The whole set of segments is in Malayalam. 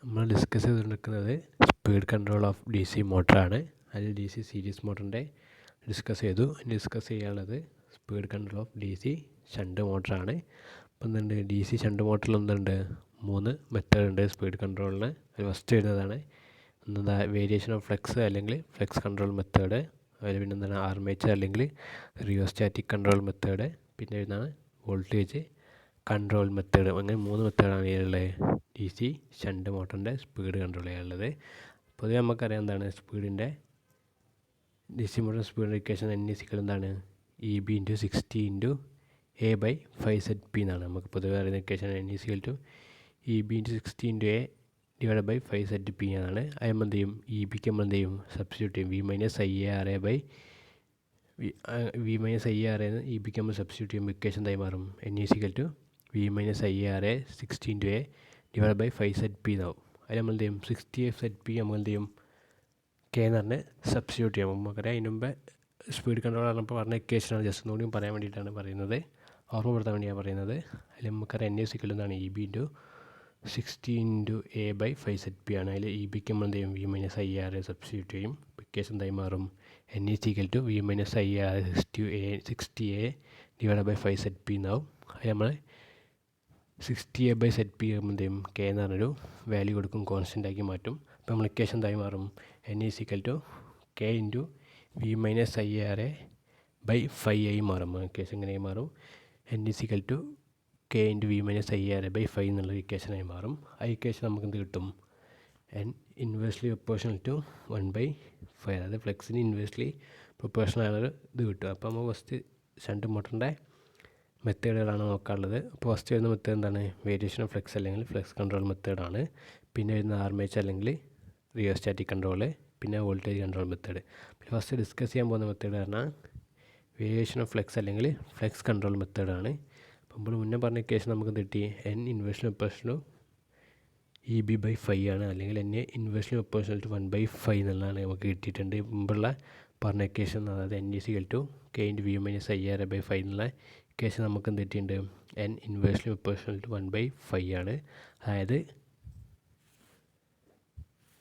നമ്മൾ ഡിസ്കസ് ചെയ്തുകൊണ്ടിരിക്കുന്നത് speed control of D C മോട്ടറാണ്. അതിൽ ഡി സി സീരീസ് മോട്ടറിൻ്റെ ഡിസ്കസ് ചെയ്തു. ഡിസ്കസ് ചെയ്യാനുള്ളത് speed control of D C shunt മോട്ടറാണ്. അപ്പം എന്തുണ്ട്, ഡി സി ഷണ്ട് മോട്ടറിൽ എന്തുണ്ട്, 3 മെത്തേഡ് ഉണ്ട് സ്പീഡ് കൺട്രോളിന്. അത് ഫസ്റ്റ് വരുന്നതാണ് എന്താ വേരിയേഷൻ ഓഫ് ഫ്ലെക്സ് അല്ലെങ്കിൽ ഫ്ലെക്സ് കൺട്രോൾ മെത്തേഡ്. അതിൽ പിന്നെ എന്താണ് ആർമേച്ചർ അല്ലെങ്കിൽ റിയോസ്റ്റാറ്റിക് കൺട്രോൾ മെത്തേഡ്. പിന്നെ വരുന്നതാണ് വോൾട്ടേജ് കൺട്രോൾ മെത്തേഡ്. അങ്ങനെ 3 മെത്തേഡാണ് ഇതിലുള്ളത് ഡി സി ഷണ്ട് മോട്ടറിൻ്റെ സ്പീഡ് കൺട്രോൾ ചെയ്യാനുള്ളത്. പൊതുവെ നമുക്കറിയാം എന്താണ് സ്പീഡിൻ്റെ D C motor speed equation N is equal എന്താണ് E B into 60 into A by 5ZP എന്നാണ്. നമുക്ക് പൊതുവെ അറിയുന്ന equation N is equal to E B into 60 into A divide by 5ZP ആണ്. അത് എന്ത് ചെയ്യും, ഇ ബിക്ക് നമ്മൾ എന്ത് ചെയ്യും, സബ്സ്റ്റിറ്റ്യൂട്ട് ചെയ്യും. V minus I A R A by V minus I A R എന്ന് ഇ ബിക്ക് നമ്മൾ സബ്സ്റ്റിറ്റ്യൂട്ട് ചെയ്യുമ്പോൾ ഇക്വേഷൻ എന്തായി മാറും, N is equal to V minus I A R A 60 into A divide by 5ZP എന്നാവും. അതിൽ നമ്മൾ എന്ത് ചെയ്യും, 60ZP നമ്മൾ എന്ത് ചെയ്യും, കെ എന്ന് പറഞ്ഞ് സബ്സ്റ്റിറ്റ്യൂട്ട് ചെയ്യാം. നമുക്കറിയാം അതിന് മുമ്പ് സ്പീഡ് കൺട്രോൾ പറഞ്ഞപ്പോൾ പറഞ്ഞ ഇക്വേഷനാണ്, ജസ്റ്റ് ഒന്നുകൂടി പറയാൻ വേണ്ടിയിട്ടാണ് പറയുന്നത്, ഓർമ്മപ്പെടുത്താൻ വേണ്ടിയാണ് പറയുന്നത്. അതിൽ നമുക്കറിയാം എൻ ഇസിക്കൽ എന്താണ് E B into 60 into A by 5ZP ആണ്. അതിൽ ഇ ബിക്ക് നമ്മൾ എന്ത് ചെയ്യും, V minus I R A substitute ചെയ്യും. ഇക്വേഷൻ എന്തായി മാറും, N is equal to V minus I R 60 A divide by 5ZP എന്നാവും. അത് നമ്മൾ 60 ബൈ ZP ആകുമ്പോൾ എന്ത് ചെയ്യും, കെ എന്ന് പറഞ്ഞൊരു വാല്യൂ കൊടുക്കും, കോൺസ്റ്റൻ്റ് ആക്കി മാറ്റും. അപ്പോൾ നമ്മൾ ഇക്വേഷൻ എന്തായി മാറും, N is equal to K into V minus I R A by 5 ആയി മാറും. ഇക്വേഷൻ എങ്ങനെയായി മാറും, N is equal to K into V minus I R A by 5 എന്നുള്ള ഇക്വേഷനായി മാറും. ആ ഇക്വേഷൻ നമുക്ക് എന്ത് കിട്ടും, എൻ ഇൻവേഴ്സ്ലി പ്രൊപ്പോർഷണൽ ടു 1/5, അതായത് ഫ്ലെക്സിന് ഇൻവേഴ്സ്ലി പ്രൊപ്പോർഷണൽ ആയൊരു ഇത് കിട്ടും. അപ്പോൾ നമ്മൾ ഫസ്റ്റ് ഷണ്ട് മോട്ടറിൻ്റെ മെത്തേഡുകളാണ് നോക്കാനുള്ളത്. അപ്പോൾ ഫസ്റ്റ് വരുന്ന മെത്തേഡ് എന്താണ്, വേരിയേഷൻ ഓഫ് ഫ്ലെക്സ് അല്ലെങ്കിൽ ഫ്ലെക്സ് കൺട്രോൾ മെത്തേഡാണ്. പിന്നെ വരുന്ന ആർമേച്ചർ അല്ലെങ്കിൽ റിയോസ്റ്റാറ്റിക് കൺട്രോൾ, പിന്നെ വോൾട്ടേജ് കൺട്രോൾ മെത്തേഡ്. പിന്നെ ഫസ്റ്റ് ഡിസ്കസ് ചെയ്യാൻ പോകുന്ന മെത്തേഡ് പറഞ്ഞാൽ വേരിയേഷൻ ഓഫ് ഫ്ലെക്സ് അല്ലെങ്കിൽ ഫ്ലെക്സ് കൺട്രോൾ മെത്തേഡാണ്. അപ്പോൾ നമ്മൾ മുന്നേ പറഞ്ഞ കേസ് നമുക്ക് കിട്ടി N inversely proportional E B by 5 ആണ്, അല്ലെങ്കിൽ എൻ ഇൻവേഴ്സ്ലി പ്രൊപ്പോർഷണൽ ടു 1/5 എന്നുള്ളതാണ് നമുക്ക് കിട്ടിയിട്ടുണ്ട് മുമ്പുള്ള പറഞ്ഞ ഇക്വേഷൻ. അതായത് N is equal to K into V minus I R A by 5 എന്നുള്ള ഇക്വേഷൻ നമുക്ക് എന്ത് കിട്ടിയിട്ടുണ്ട്, എൻ ഇൻവേഴ്സ്ലി പ്രൊപ്പോർഷണൽ ടു 1/5 ആണ്. അതായത്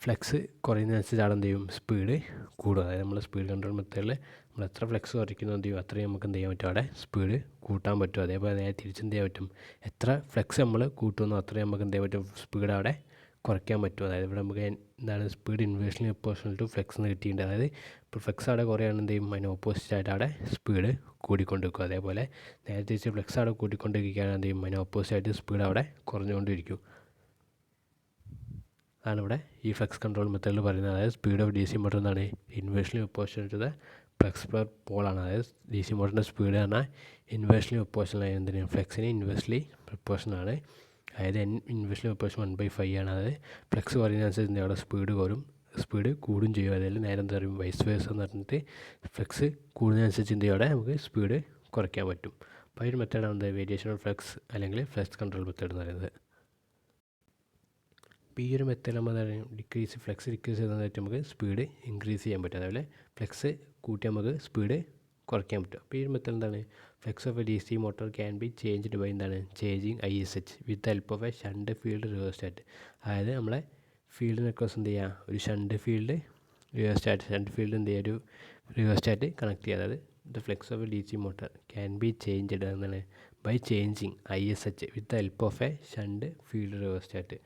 ഫ്ലെക്സ് കുറയുന്നതനുസരിച്ച് അവിടെ എന്ത് ചെയ്യും, സ്പീഡ് കൂടും. അതായത് നമ്മൾ സ്പീഡ് കൺട്രോൾ മെത്തേഡിൽ നമ്മൾ എത്ര ഫ്ലെക്സ് കുറയ്ക്കുന്നു എന്ത് ചെയ്യും, അത്രയും നമുക്ക് എന്ത് ചെയ്യാൻ പറ്റും, അവിടെ സ്പീഡ് കൂട്ടാൻ പറ്റും. അതേപോലെ നേരെ തിരിച്ചെന്ത് ചെയ്യാൻ പറ്റും, എത്ര ഫ്ലെക്സ് നമ്മൾ കൂട്ടുന്നു അത്രയും നമുക്ക് എന്ത് ചെയ്യാൻ പറ്റും, സ്പീഡ് അവിടെ കുറയ്ക്കാൻ പറ്റും. അതായത് ഇവിടെ നമുക്ക് എന്താണ് speed inversely proportional to flux എന്ന് കിട്ടിയിട്ടുണ്ട്. അതായത് ഇപ്പോൾ ഫ്ലെക്സ് അവിടെ കുറയാണ് എന്ത് ചെയ്യും, അതിന് ഓപ്പോസിറ്റായിട്ട് അവിടെ സ്പീഡ് കൂടിക്കൊണ്ടിരിക്കും. അതേപോലെ നേരെ തിരിച്ച് ഫ്ലെക്സ് അവിടെ കൂട്ടിക്കൊണ്ടിരിക്കുകയാണ് എന്ത് ചെയ്യും, അതിന് ഓപ്പോസിറ്റായിട്ട് സ്പീഡ് അവിടെ കുറഞ്ഞുകൊണ്ടിരിക്കും. അതാണ് ഇവിടെ ഈ ഫ്ലെക്സ് കൺട്രോൾ മെത്തേഡിൽ പറയുന്നത്. അതായത് speed of D C motor എന്താണ്, inversely proportional to the flux per പോളാണ്. അതായത് ഡി സി മോട്ടറിൻ്റെ സ്പീഡ് പറഞ്ഞാൽ ഇൻവേഴ്സ്ലി പ്രൊപ്പോർഷണൽ ആയ എന്തിന്, ഫ്ലെക്സിന് ഇൻവേഴ്സ്ലി പ്രൊപ്പോർഷണലാണ്. അതായത് എൻ ഇൻവേഴ്സ്ലി പ്രൊപ്പോർഷൻ 1/5 ആണ്. അതായത് ഫ്ലെക്സ് കുറയുന്നതനുസരിച്ച് അവിടെ സ്പീഡ് കുറയും, സ്പീഡ് കൂടും ചെയ്യും. അതായത് നേരെ എന്താ പറയും, വൈസ് വേഴ്സ എന്ന് പറഞ്ഞിട്ട് ഫ്ലെക്സ് കൂടുന്നതനുസരിച്ച് എന്ത് ചെയ്യും, അവിടെ നമുക്ക് സ്പീഡ് കുറയ്ക്കാൻ പറ്റും. അപ്പോൾ ഈ ഒരു മെത്തേഡാണ് എന്താ വേരിയേഷൻ ഓഫ് ഫ്ലെക്സ് അല്ലെങ്കിൽ ഫ്ലെക്സ് കൺട്രോൾ മെത്തേഡ് എന്ന് പറയുന്നത്. അപ്പോൾ ഈ ഒരു മെത്തേഡ് നമ്മൾ ഫ്ലെക്സ് ഡിക്രീസ് ചെയ്യുന്നതായിട്ട് നമുക്ക് സ്പീഡ് ഇൻക്രീസ് ചെയ്യാൻ പറ്റും. അതേപോലെ ഫ്ലെക്സ് കൂട്ടി നമുക്ക് സ്പീഡ് കുറയ്ക്കാൻ പറ്റും. അപ്പോൾ ഈ ഒരു മെത്തേഡ് എന്താണ്, flux of a D C motor can be changed by എന്താണ് changing ISH with help of a shunt field rheostat. അതായത് നമ്മളെ ഫീൽഡിനെ ക്രോസ് എന്ത് ചെയ്യുക, ഒരു shunt field rheostat, shunt field എന്ത് ചെയ്യുക, ഒരു റിയോസ്റ്റാറ്റ് കണക്ട് ചെയ്യുക. അതായത് the flux of a D C motor can be changed എന്താണ് by changing ISH with help of a shunt field rheostat.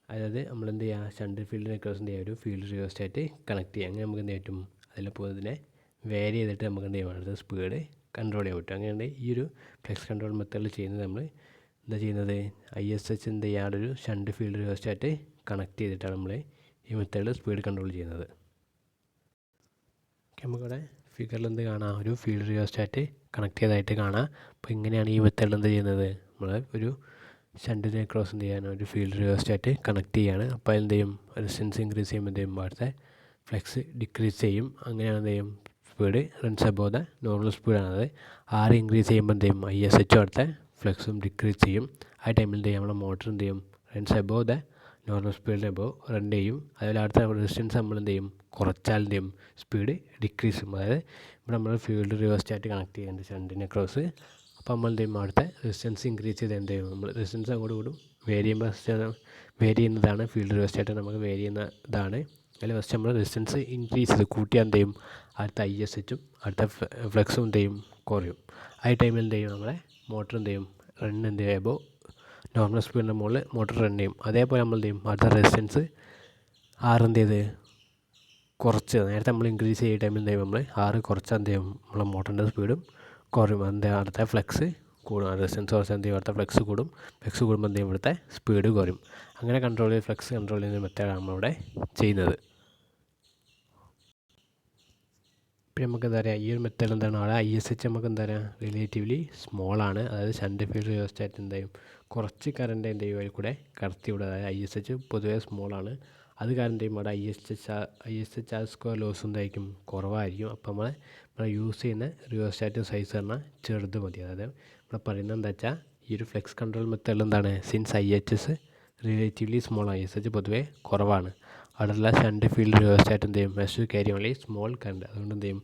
അതായത് നമ്മൾ എന്ത് ചെയ്യുക, ഷണ്ട് ഫീൽഡിനെ ക്രോസ് എന്ത് ചെയ്യുക, ഒരു ഫീൽഡ് റിയോസ്റ്റാറ്റ് കണക്ട് ചെയ്യുക. അങ്ങനെ നമുക്ക് എന്ത് പറ്റും, അതിലിപ്പോൾ ഇതിനെ വേരി ചെയ്തിട്ട് നമുക്ക് എന്ത് ചെയ്യാൻ പറ്റും, സ്പീഡ് കൺട്രോൾ ചെയ്യാൻ പറ്റും. അങ്ങനെയാണ് ഈ ഒരു ഫ്ലെക്സ് കൺട്രോൾ മെത്തേഡിൽ ചെയ്യുന്നത്. നമ്മൾ എന്താ ചെയ്യുന്നത്, ISH എന്ത് ചെയ്യാതെ ഒരു ഷണ്ട് ഫീൽഡ് റിയോസ്റ്റാറ്റ് കണക്ട് ചെയ്തിട്ടാണ് നമ്മൾ ഈ മെത്തേഡിൽ സ്പീഡ് കൺട്രോൾ ചെയ്യുന്നത്. നമുക്കിവിടെ ഫിഗറിൽ എന്ത് കാണാം, ഒരു ഫീൽഡ് റിയോസ്റ്റാറ്റ് കണക്ട് ചെയ്തതായിട്ട് കാണാം. അപ്പോൾ ഇങ്ങനെയാണ് ഈ മെത്തേഡിൽ എന്ത് ചെയ്യുന്നത്, നമ്മൾ ഒരു ഷണ്ടിനെ ക്രോസ് എന്ത് ചെയ്യാൻ ഒരു ഫീൽഡ് റിയോസ്റ്റാറ്റ് കണക്ട് ചെയ്യുകയാണ്. അപ്പോൾ എന്ത് ചെയ്യും, റെസിസ്റ്റൻസ് ഇൻക്രീസ് ചെയ്യുമ്പോൾ എന്ത് ചെയ്യും, അവിടുത്തെ ഫ്ലെക്സ് ഡിക്രീസ് ചെയ്യും. അങ്ങനെയാണ് എന്ത് ചെയ്യും, speed runs above the normal സ്പീഡാണത്. ആർ ഇൻക്രീസ് ചെയ്യുമ്പോൾ എന്ത് ചെയ്യും, ISH അവിടുത്തെ ഫ്ലെക്സും ഡിക്രീസ് ചെയ്യും. ആ ടൈമിൽ എന്ത് ചെയ്യും, നമ്മുടെ മോട്ടർ എന്ത് ചെയ്യും, റൺസ് അബോവ് ദ നോർമൽ സ്പീഡിന് അബോവ് റൺ ചെയ്യും. അതുപോലെ അടുത്ത റെസിസ്റ്റൻസ് നമ്മൾ എന്ത് ചെയ്യും, കുറച്ചാൽ എന്ത് ചെയ്യും, സ്പീഡ് ഡിക്രീസ് ചെയ്യും. അതായത് ഇവിടെ നമ്മൾ ഫീൽഡ് റിയോസ്റ്റാറ്റ് കണക്ട് ചെയ്യുന്നുണ്ട് ഷണ്ടിനെ ക്രോസ്. അപ്പോൾ നമ്മൾ എന്ത് ചെയ്യും, അവിടുത്തെ റെസിസ്റ്റൻസ് ഇൻക്രീസ് ചെയ്ത് എന്ത് ചെയ്യും, നമ്മൾ റെസിസ്റ്റൻസ് അങ്ങോട്ട് കൂടും, വേരി ചെയ്യുമ്പോൾ വേരി ചെയ്യുന്നതാണ് ഫീൽഡ് റിയോസ്റ്റാറ്റ് നമുക്ക് വേരി ചെയ്യുന്ന ഇതാണ്. അതിൽ ഫസ്റ്റ് നമ്മൾ റെസിസ്റ്റൻസ് ഇൻക്രീസ് ചെയ്ത് കൂട്ടിയാൽ എന്ത് ചെയ്യും, അടുത്ത ISHഉം അടുത്ത ഫ്ലക്സും എന്ത് ചെയ്യും, കുറയും. ആ ടൈമിൽ എന്ത് ചെയ്യും, നമ്മളെ മോട്ടർ എന്ത് ചെയ്യും, റൺ എന്ത് ചെയ്യുമ്പോൾ നോർമൽ സ്പീഡിൻ്റെ മുകളിൽ മോട്ടർ റൺ ചെയ്യും. അതേപോലെ നമ്മൾ എന്ത് ചെയ്യും, അടുത്ത റെസിസ്റ്റൻസ് എന്ത് ചെയ്ത് കുറച്ച്, നേരത്തെ നമ്മൾ ഇൻക്രീസ് ചെയ്യുന്ന ടൈമിൽ എന്ത് ചെയ്യും, നമ്മൾ കുറച്ച് എന്ത് ചെയ്യും, നമ്മളെ മോട്ടറിൻ്റെ സ്പീഡും കുറയും. എന്താ അടുത്ത ഫ്ലക്സ് കൂടും, റെസിസ്റ്റൻസ് കുറച്ച് എന്ത് ചെയ്യും, അടുത്ത ഫ്ലക്സ് കൂടും. ഫ്ലക്സ് കൂടുമ്പോൾ എന്ത് ചെയ്യും, ഇവിടുത്തെ സ്പീഡ് കുറയും. അങ്ങനെ കൺട്രോൾ ചെയ്ത് ഫ്ലക്സ് കൺട്രോൾ ചെയ്യുന്ന മെത്തേഡാണ് നമ്മളിവിടെ ചെയ്യുന്നത്. പിന്നെ നമുക്ക് എന്താ പറയുക, ഈ ഒരു മെത്തേഡ് എന്താണ്, അവിടെ ISH നമുക്ക് എന്താ പറയുക റിലേറ്റീവ്ലി സ്മോളാണ്. അതായത് ഷണ്ട് ഫീൽഡ് റിയോസ്റ്റാറ്റ് എന്ത് ചെയ്യും, കുറച്ച് കറണ്ട് എന്ത് ചെയ്യും അതിൽ കൂടെ കടത്തി വിടും. അതായത് ISH പൊതുവേ സ്മോളാണ്. അത് കാരണം എന്ത് ചെയ്യും, അവിടെ ISH സ്ക്വയർ ലോസ് എന്തായിരിക്കും, കുറവായിരിക്കും. അപ്പോൾ നമ്മൾ യൂസ് ചെയ്യുന്ന റിയോസ്റ്റാറ്റ് സൈസ് പറഞ്ഞാൽ ചെറുത് മതി. അതായത് നമ്മൾ പറയുന്നത് എന്താ വെച്ചാൽ, ഈ ഒരു ഫ്ലെക്സ് കൺട്രോൾ മെത്തേഡിൽ എന്താണ്, since IHS relatively small, ISH പൊതുവേ കുറവാണ്, അവിടെയുള്ള ഷണ്ട് ഫീൽഡ് റിയോസ്റ്റാറ്റ് എന്ത് ചെയ്യും, mesh carry only small current. അതുകൊണ്ട് എന്ത് ചെയ്യും,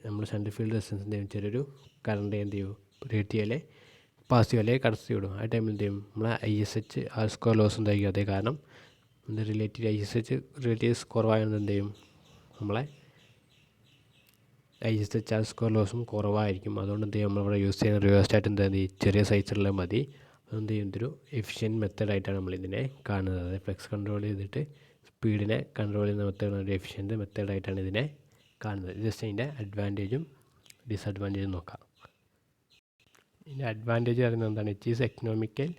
നമ്മൾ ഷണ്ട് ഫീൽഡ് റെസിസ്റ്റൻസ് എന്ത് ചെയ്യും, ചെറിയൊരു കറണ്ട് എന്ത് ചെയ്യും, റേറ്റിയല്ലേ പാസീവല്ലേ കടത്തി വിടും. ആ ടൈമിൽ എന്ത് ചെയ്യും, നമ്മളെ ISH സ്ക്വയർ ലോസ് എന്തായിരിക്കും, അതേ കാരണം എന്ത് ISH റിലേറ്റീവ്സ് കുറവായത് എന്ത് ചെയ്യും, നമ്മളെ ISH സ്ക്വയർ ലോസും കുറവായിരിക്കും. അതുകൊണ്ട് എന്ത് ചെയ്യും, നമ്മളിവിടെ യൂസ് ചെയ്യുന്ന റിയോസ്റ്റാറ്റ് എന്താ ചെറിയ സൈസുള്ള മതി. അതുകൊണ്ട് ചെയ്യും, ഇതൊരു എഫിഷ്യൻറ്റ് മെത്തേഡായിട്ടാണ് നമ്മളിതിനെ കാണുന്നത്. അതായത് ഫ്ലെക്സ് കൺട്രോൾ ചെയ്തിട്ട് സ്പീഡിനെ കൺട്രോൾ ചെയ്യുന്ന മെത്തേഡാണ് ഒരു എഫിഷ്യൻറ്റ് മെത്തേഡായിട്ടാണ് ഇതിനെ കാണുന്നത്. ജസ്റ്റ് അതിൻ്റെ അഡ്വാൻറ്റേജും ഡിസഡ്വാൻറ്റേജും നോക്കാം. ഇതിൻ്റെ അഡ്വാൻറ്റേജ് പറയുന്നത് എന്താണ്, it is economical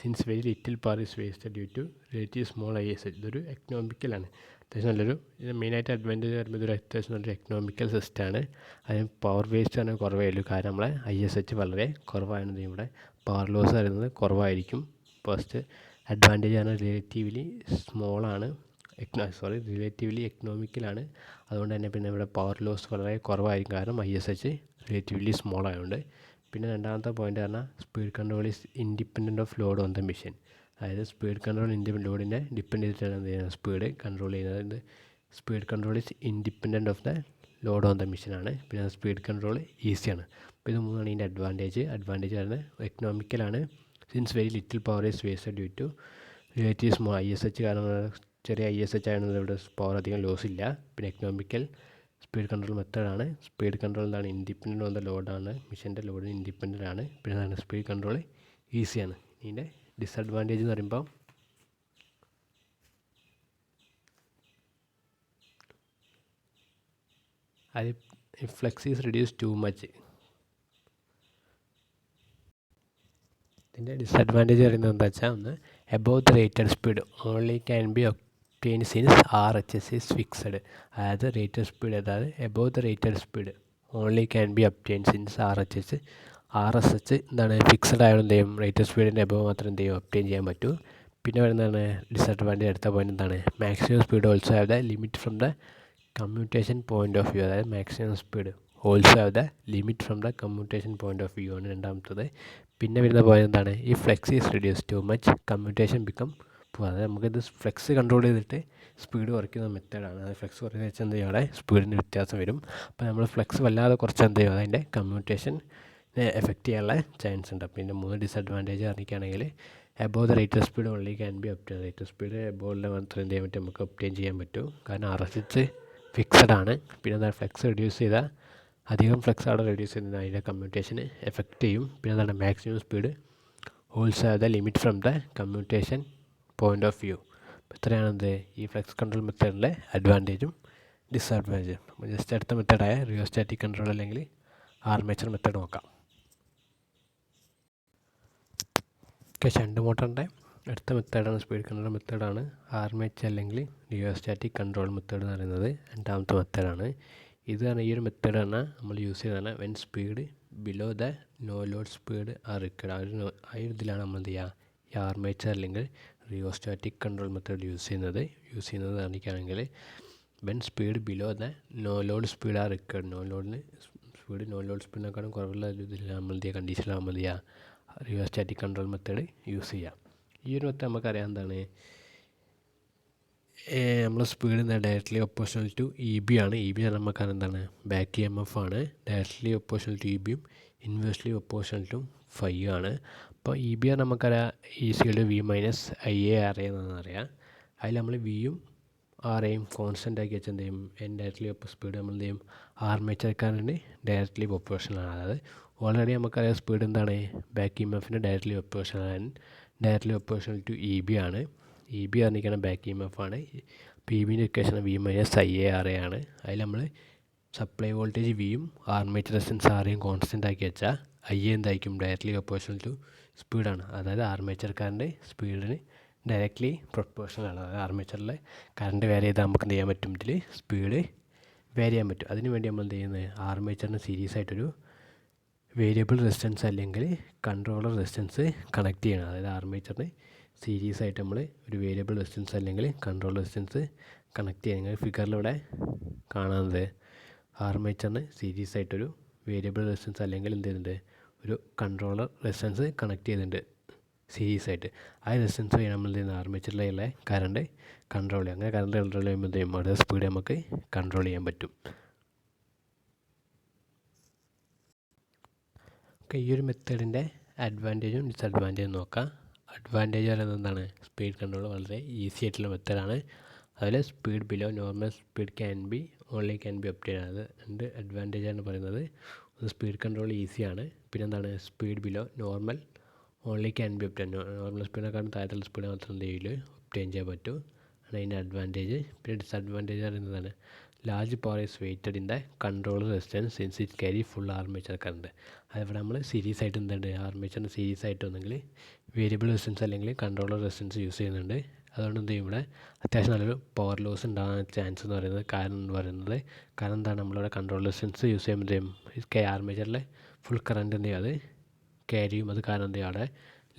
since very little power is wasted due to relative small ISH. ഇതൊരു എക്കണോമിക്കലാണ്, അത്യാവശ്യം നല്ലൊരു, ഇത് മെയിനായിട്ട് അഡ്വാൻറ്റേജ് പറയുമ്പോൾ ഇതൊരു അത്യാവശ്യം നല്ലൊരു എക്കണോമിക്കൽ സിസ്റ്റമാണ്. അതിന് പവർ വേസ്റ്റ് തന്നെ കുറവേ ഉള്ളൂ, കാരണം നമ്മളെ ISH വളരെ കുറവാണ്. ഇവിടെ പവർ ലോസ് വരുന്നത് കുറവായിരിക്കും. ഫസ്റ്റ് അഡ്വാൻറ്റേജ് ആണ് റിലേറ്റീവ്ലി സ്മോളാണ്, റിലേറ്റീവ്ലി എക്കണോമിക്കലാണ്. അതുകൊണ്ട് തന്നെ പിന്നെ ഇവിടെ പവർ ലോസ് വളരെ കുറവായിരിക്കും, കാരണം ISH റിലേറ്റീവ്ലി സ്മോൾ ആയതുകൊണ്ട്. പിന്നെ രണ്ടാമത്തെ പോയിൻ്റ് പറഞ്ഞാൽ speed control is independent of load on the machine. അതായത് സ്പീഡ് കൺട്രോൾ ലോഡിനെ ഡിപ്പെൻഡ് ചെയ്തിട്ടാണ് എന്ത് ചെയ്യുന്നത്, സ്പീഡ് കൺട്രോൾ ചെയ്യുന്നത്. Speed control is independent of the load on the മെഷീനാണ്. പിന്നെ സ്പീഡ് കൺട്രോൾ ഈസിയാണ്. അപ്പോൾ ഇത് മൂന്നാണ് ഇതിൻ്റെ അഡ്വാൻറ്റേജ് പറയുന്നത്. എക്കണോമിക്കലാണ്, since very little power is wasted due to relative small ISH, കാരണം ചെറിയ ISH ആയതുകൊണ്ട് ഇവിടെ പവർ അധികം ലോസ് ഇല്ല. പിന്നെ എക്കണോമിക്കൽ സ്പീഡ് കൺട്രോൾ മെത്തേഡാണ്. സ്പീഡ് കൺട്രോൾ എന്താണ്, ഇൻഡിപെൻഡൻ്റ് ഓൺ ദ ലോഡാണ്, മെഷീൻ്റെ ലോഡിന് ഇൻഡിപെൻഡൻ്റ് ആണ്. പിന്നെ എന്താണ്, സ്പീഡ് കൺട്രോൾ ഈസിയാണ്. ഇതിൻ്റെ ഡിസഡ്വാൻറ്റേജ് എന്ന് പറയുമ്പോൾ അത് flex is reduce too much. ഇതിൻ്റെ ഡിസഡ്വാൻറ്റേജ് പറയുന്നത് എന്താ വെച്ചാൽ, ഒന്ന് above the rated speed only can be obtain since RHS is fixed. അതായത് റേറ്റഡ് സ്പീഡ്, അതായത് above the rated speed only can be obtain since RSH എന്താണ് ഫിക്സഡ് ആയതുകൊണ്ട് എന്ത് ചെയ്യും, റേറ്റഡ് സ്പീഡിൻ്റെ എബോവ് മാത്രം എന്ത് ചെയ്യും, ഒബ്റ്റെയിൻ ചെയ്യാൻ പറ്റൂ. പിന്നെ വരുന്നതാണ് ഡിസഡ്വാൻറ്റേജ്, അടുത്ത പോയിന്റ് എന്താണ്, maximum speed also have the limit from the commutation point of view. അതായത് maximum speed also have the limit from the commutation point of view ആണ് രണ്ടാമത്തത്. പിന്നെ വരുന്ന പോയിന്റ് എന്താണ്, ഈ flux is reduce to much commutation become. അതായത് നമുക്കിത് ഫ്ലെക്സ് കൺട്രോൾ ചെയ്തിട്ട് സ്പീഡ് കുറയ്ക്കുന്ന മെത്തേഡാണ്. അത് ഫ്ലെക്സ് കുറച്ച് വെച്ചാൽ എന്ത് ചെയ്യും, അവിടെ സ്പീഡിന് വ്യത്യാസം വരും. അപ്പോൾ നമ്മൾ ഫ്ലെക്സ് വല്ലാതെ കുറച്ച് എന്ത് ചെയ്യും, അതിൻ്റെ കമ്മ്യൂട്ടേഷൻ എഫക്റ്റ് ചെയ്യാനുള്ള ചാൻസ് ഉണ്ട്. അപ്പോൾ ഇതിൻ്റെ 3 ഡിസഡ്വാൻറ്റേജ് അറിയിക്കുകയാണെങ്കിൽ, above the rated speed only can be obtain. Rated speed എബോവിലെ മാത്രം എന്ത് ചെയ്യാൻ പറ്റും, നമുക്ക് ഒബ്റ്റെയിൻ ചെയ്യാൻ പറ്റും, കാരണം RSH ഫിക്സഡ് ആണ്. പിന്നെ എന്താ, ഫ്ലെക്സ് റിഡ്യൂസ് ചെയ്താൽ അധികം ഫ്ലെക്സ് അവിടെ റെഡ്യൂസ് ചെയ്യുന്നത് അതിൻ്റെ കമ്മ്യൂട്ടേഷന് എഫക്റ്റ് ചെയ്യും. പിന്നെ എന്താണ്, maximum speed also have the limit from the commutation point of view. ഇത്രയാണെന്ത് ഈ ഫ്ലെക്സ് കൺട്രോൾ മെത്തേഡിൻ്റെ അഡ്വാൻറ്റേജും ഡിസഡ്വാൻറ്റേജും. ജസ്റ്റ് അടുത്ത മെത്തേഡായ റിയോസ്റ്റാറ്റിക് കൺട്രോൾ അല്ലെങ്കിൽ ആർമേച്ചർ മെത്തേഡ് നോക്കാം. ഷണ്ട് മോട്ടറിൻ്റെ അടുത്ത മെത്തേഡാണ് സ്പീഡ് കൺട്രോൾ മെത്തേഡാണ് ആർമേച്ചർ അല്ലെങ്കിൽ റിയോസ്റ്റാറ്റിക് കൺട്രോൾ മെത്തേഡ് എന്ന് പറയുന്നത്. രണ്ടാമത്തെ മെത്തേഡാണ് ഇത്. ഈ ഒരു മെത്തേഡ് പറഞ്ഞാൽ നമ്മൾ യൂസ് ചെയ്യുന്നതാണ് when speed below the no load speed are required. ആ ഒരു ഇതിലാണ് നമ്മൾ എന്ത് ചെയ്യുക, ഈ ആർമേച്ചർ അല്ലെങ്കിൽ റിയോസ്റ്റാറ്റിക് കൺട്രോൾ മെത്തേഡ് യൂസ് ചെയ്യുന്നത് കാണിക്കുകയാണെങ്കിൽ, when speed below the no load speed are required. No load സ്പീഡിനെക്കാളും കുറവുള്ള ഇതിൽ നമ്മൾ എന്ത് ചെയ്യുക, കണ്ടീഷനിലാകുമ്പോൾ എന്ത് ചെയ്യുക, റിയോസ്റ്റാറ്റിക് കൺട്രോൾ മെത്തേഡ് യൂസ് ചെയ്യുക. ഈ ഒരു മെത്തേഡ് നമുക്കറിയാം എന്താണ്, നമ്മൾ speed directly proportional to EB ആണ്. EB നമുക്കറിയാം എന്താണ്, ബാക്ക് EMF ആണ്. ഡയറക്റ്റ്ലി ഒപ്പോഷണൽ ടു EBയും ഇൻവേഴ്സ്ലി ഒപ്പോഷണൽ ടു φ ആണ്. അപ്പോൾ ഇ ബി ആർ നമുക്കറിയാം ഈസിയുടെ V minus I A R A എന്നറിയാം. അതിൽ നമ്മൾ വിയും ആറേയും കോൺസ്റ്റൻ്റ് ആക്കി വെച്ചാൽ എന്ത് ചെയ്യും, ഡയറക്റ്റ്ലി സ്പീഡ് നമ്മൾ എന്ത് ചെയ്യും, ആർമേച്ചർ കറണ്ടിന് ഡയറക്റ്റ്ലി പ്രൊപ്പോർഷണലാണ്. അതായത് ഓൾറെഡി നമുക്കറിയാം സ്പീഡ് എന്താണ്, ബാക്ക് ഇ എം എഫിന് directly proportional to E B ആണ്. ഇ ബി അറിഞ്ഞിരിക്കണം ബാക്ക് ഇ എം എഫ് ആണ്. അപ്പോൾ ഇ ബിൻ്റെ equation V minus I A R A ആണ്. അതിൽ നമ്മൾ സപ്ലൈ വോൾട്ടേജ് വിയും ആർമേച്ചർ റെസിസ്റ്റൻസ് ആറേയും കോൺസ്റ്റൻ്റ് ആക്കി വെച്ചാൽ ഐ എ എന്തായിരിക്കും, ഡയറക്റ്റ്ലി പ്രൊപ്പോർഷണൽ ടു സ്പീഡാണ്. അതായത് ആർമേച്ചർ കറണ്ട് സ്പീഡിന് ഡയറക്റ്റ്ലി പ്രൊപ്പോർഷണലാണ്. അതായത് ആർമേച്ചറിലെ കറണ്ട് വേരി ചെയ്താൽ നമുക്ക് എന്ത് ചെയ്യാൻ പറ്റും, ഇതിൽ സ്പീഡ് വേരി ചെയ്യാൻ പറ്റും. അതിന് വേണ്ടി നമ്മൾ എന്ത് ചെയ്യുന്നത്, ആർമേച്ചറിന് സീരീസ് ആയിട്ടൊരു വേരിയബിൾ റെസിസ്റ്റൻസ് അല്ലെങ്കിൽ കൺട്രോളർ റെസിസ്റ്റൻസ് കണക്ട് ചെയ്യണം. അതായത് ആർമേച്ചറിന് സീരീസ് ആയിട്ട് നമ്മൾ ഒരു വേരിയബിൾ റെസിസ്റ്റൻസ് അല്ലെങ്കിൽ കൺട്രോളർ റെസിസ്റ്റൻസ് കണക്ട് ചെയ്യുക. നിങ്ങൾ ഫിഗറിലൂടെ കാണുന്നത് ആർമേച്ചറിന് സീരീസ് ആയിട്ടൊരു വേരിയബിൾ റെസിസ്റ്റൻസ് അല്ലെങ്കിൽ എന്ത് ചെയ്യുന്നുണ്ട്, ഒരു കൺട്രോളർ റെസിസ്റ്റൻസ് കണക്ട് ചെയ്തിട്ടുണ്ട് സീരീസ് ആയിട്ട്. ആ റെസിസ്റ്റൻസ് വഴി നമ്മൾ എന്ത് ചെയ്യുന്നത്, ആർമേച്ചറിലുള്ള കറണ്ട് കൺട്രോൾ ചെയ്യും. അങ്ങനെ കറണ്ട് കൺട്രോൾ ചെയ്യുമ്പോൾ എന്ത് ചെയ്യും, അവിടെ സ്പീഡ് നമുക്ക് കൺട്രോൾ ചെയ്യാൻ പറ്റും. ഓക്കെ, ഈ ഒരു മെത്തേഡിൻ്റെ അഡ്വാൻറ്റേജും ഡിസഡ്വാൻറ്റേജും നോക്കാം. അഡ്വാൻറ്റേജ് പറയുന്നത് എന്താണ്, സ്പീഡ് കൺട്രോൾ വളരെ ഈസി ആയിട്ടുള്ള മെത്തേഡാണ്. അതിൽ speed below normal speed can be obtain. അത് രണ്ട് അഡ്വാൻറ്റേജാണ് പറയുന്നത്. ഒന്ന് സ്പീഡ് കൺട്രോൾ ഈസിയാണ്, പിന്നെ എന്താണ് speed below normal only can be obtain. Normal സ്പീഡിനെക്കാളും താഴത്തുള്ള സ്പീഡ് മാത്രം എന്ത് ചെയ്യില്ല, ഒബ്റ്റെയിൻ ചെയ്യാൻ പറ്റും. ആണ് അതിൻ്റെ അഡ്വാൻറ്റേജ്. പിന്നെ ഡിസഡ്വാൻറ്റേജ് പറയുന്നതാണ് large power is weighted in the controller resistance since it carry full armature current. അതിവിടെ നമ്മൾ സീരീസ് ആയിട്ട് എന്തുണ്ട്, ആർമേച്ചറിന് സീരീസ് ആയിട്ട് ഒന്നെങ്കിൽ വേരിയബിൾ റെസിസ്റ്റൻസ് അല്ലെങ്കിൽ കൺട്രോളർ റെസിസ്റ്റൻസ് യൂസ് ചെയ്യുന്നുണ്ട്. അതുകൊണ്ട് എന്ത് ചെയ്യും, ഇവിടെ അത്യാവശ്യം നല്ലൊരു പവർ ലോസ് ഉണ്ടാകാൻ ചാൻസ് എന്ന് പറയുന്നത് കാരണം എന്താണ്, നമ്മളിവിടെ കൺട്രോൾ റെസിസ്റ്റൻസ് യൂസ് ചെയ്യുമ്പോഴത്തേക്കും ആർമേച്ചറിലെ ഫുൾ കറണ്ട് എന്ത് ചെയ്യും, അത് ക്യാരി ചെയ്യും. അത് കാരണം എന്ത് ചെയ്യും, അവിടെ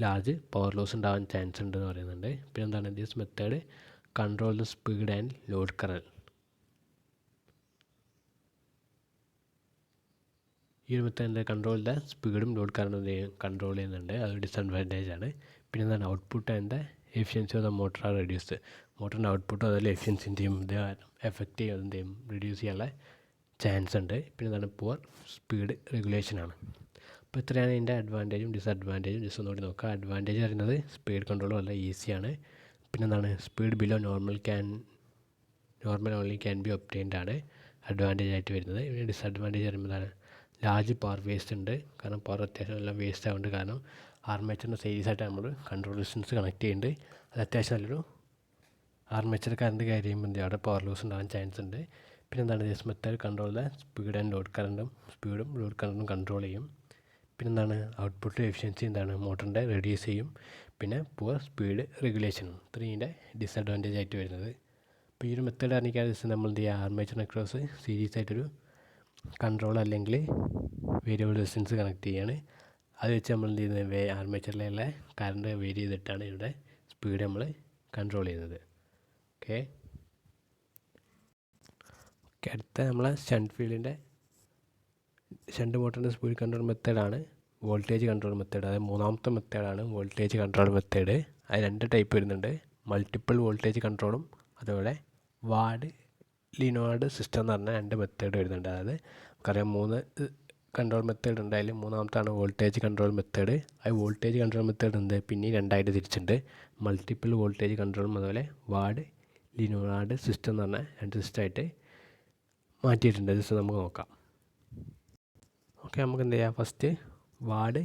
ലാർജ് പവർ ലോസ് ഉണ്ടാകാൻ ചാൻസ് ഉണ്ട് എന്ന് പറയുന്നുണ്ട്. പിന്നെ എന്താണ്, this method control the speed and load current. ഈ ഒരു മെത്തേഡ് കൺട്രോൾ ദ സ്പീഡും ലോഡ് കറണ്ടും കൺട്രോൾ ചെയ്യുന്നുണ്ട്. അത് ഡിസഡ്വാൻറ്റേജ് ആണ്. പിന്നെ എന്താണ്, output and the efficiency of the motor are reduced. മോട്ടറിൻ്റെ ഔട്ട്പുട്ടും അതുപോലെ എഫിഷ്യൻസിൻ്റെയും ഇത് എഫക്റ്റ് ചെയ്യുന്നതിൻ്റെയും റിഡ്യൂസ് ചെയ്യാനുള്ള ചാൻസ് ഉണ്ട്. പിന്നെ എന്താണ്, പുവർ സ്പീഡ് റെഗുലേഷനാണ്. അപ്പോൾ ഇത്രയാണ് ഇതിൻ്റെ അഡ്വാൻറ്റേജും ഡിസഡ്വാൻറ്റേജും. ജസ്റ്റ് ഒന്നുകൂടി നോക്കാം. അഡ്വാൻറ്റേജ് പറയുന്നത് സ്പീഡ് കൺട്രോൾ വളരെ ഈസിയാണ്. പിന്നെ എന്താണ്, speed below normal only can B obtained ആണ് അഡ്വാൻറ്റേജ് ആയിട്ട് വരുന്നത്. പിന്നെ ഡിസഡ്വാൻറ്റേജ് പറയുമ്പോഴാണ് ലാർജ് പവർ വേസ്റ്റ് ഉണ്ട്. കാരണം പവർ അത്യാവശ്യം എല്ലാം വേസ്റ്റ് ആവുന്നുണ്ട്. കാരണം ആർമേച്ചറിൻ്റെ സീരീസ് ആയിട്ട് നമ്മൾ കൺട്രോൾ റെസിസ്റ്റൻസ് കണക്ട് ചെയ്യുന്നുണ്ട്. അത് അത്യാവശ്യം നല്ലൊരു ആർമേച്ചർ കറണ്ട് ക്യാരി ചെയ്യുമ്പോൾ എന്ത് അവിടെ പവർ ലോസ് ഉണ്ടാകാൻ ചാൻസ് ഉണ്ട്. പിന്നെ എന്താണ്, this method control the speed and load കറണ്ടും കൺട്രോൾ ചെയ്യും. പിന്നെ എന്താണ്, ഔട്ട്പുട്ട് എഫിഷ്യൻസി എന്താണ്, മോട്ടറിൻ്റെ റെഡ്യൂസ് ചെയ്യും. പിന്നെ പുവർ സ്പീഡ് റെഗുലേഷനും. ഇത്രയും ഇതിൻ്റെ ഡിസഡ്വാൻറ്റേജ് ആയിട്ട് വരുന്നത്. അപ്പോൾ ഈ ഒരു മെത്തേഡ് അറിയിക്കാതെ നമ്മൾ എന്ത് ചെയ്യുക, ആർമേച്ചറിന് അക്രോസ് സീരീസ് ആയിട്ടൊരു കൺട്രോൾ അല്ലെങ്കിൽ വേരിയബിൾ റെസിസ്റ്റൻസ് കണക്ട് ചെയ്യുകയാണ്. അത് വെച്ച് നമ്മൾ എന്ത് ചെയ്യുന്നത്, ആർമേച്ചറിലുള്ള കറണ്ട് വേരി ചെയ്തിട്ടാണ് ഇവിടെ സ്പീഡ് നമ്മൾ കൺട്രോൾ ചെയ്യുന്നത്. ഓക്കെ, അടുത്ത നമ്മളെ ഷണ്ട് മോട്ടറിൻ്റെ സ്പീഡ് കൺട്രോൾ മെത്തേഡാണ് വോൾട്ടേജ് കൺട്രോൾ മെത്തേഡ്. അതായത് മൂന്നാമത്തെ മെത്തേഡാണ് വോൾട്ടേജ് കൺട്രോൾ മെത്തേഡ്. അത് രണ്ട് ടൈപ്പ് വരുന്നുണ്ട്, മൾട്ടിപ്പിൾ വോൾട്ടേജ് കൺട്രോളും അതുപോലെ വാർഡ് ലിനോയിഡ് സിസ്റ്റം എന്ന് പറഞ്ഞ രണ്ട് മെത്തേഡ് വരുന്നുണ്ട്. അതായത് നമുക്കറിയാം 3 കൺട്രോൾ മെത്തേഡ് ഉണ്ട്. അതിൽ മൂന്നാമത്താണ് വോൾട്ടേജ് കൺട്രോൾ മെത്തേഡ്. ആ വോൾട്ടേജ് കൺട്രോൾ മെത്തേഡ് ഉണ്ട് പിന്നെ രണ്ടായിട്ട് തിരിച്ചിട്ടുണ്ട്, മൾട്ടിപ്പിൾ വോൾട്ടേജ് കൺട്രോളും അതുപോലെ വാർഡ് ലിനോയിഡ് സിസ്റ്റം എന്ന് പറഞ്ഞ രണ്ട് സിസ്റ്റമായിട്ട് മാറ്റിയിട്ടുണ്ട്. ജസ്റ്റ് നമുക്ക് നോക്കാം. ഓക്കെ, നമുക്ക് എന്ത് ചെയ്യാം, ഫസ്റ്റ് വാർഡ്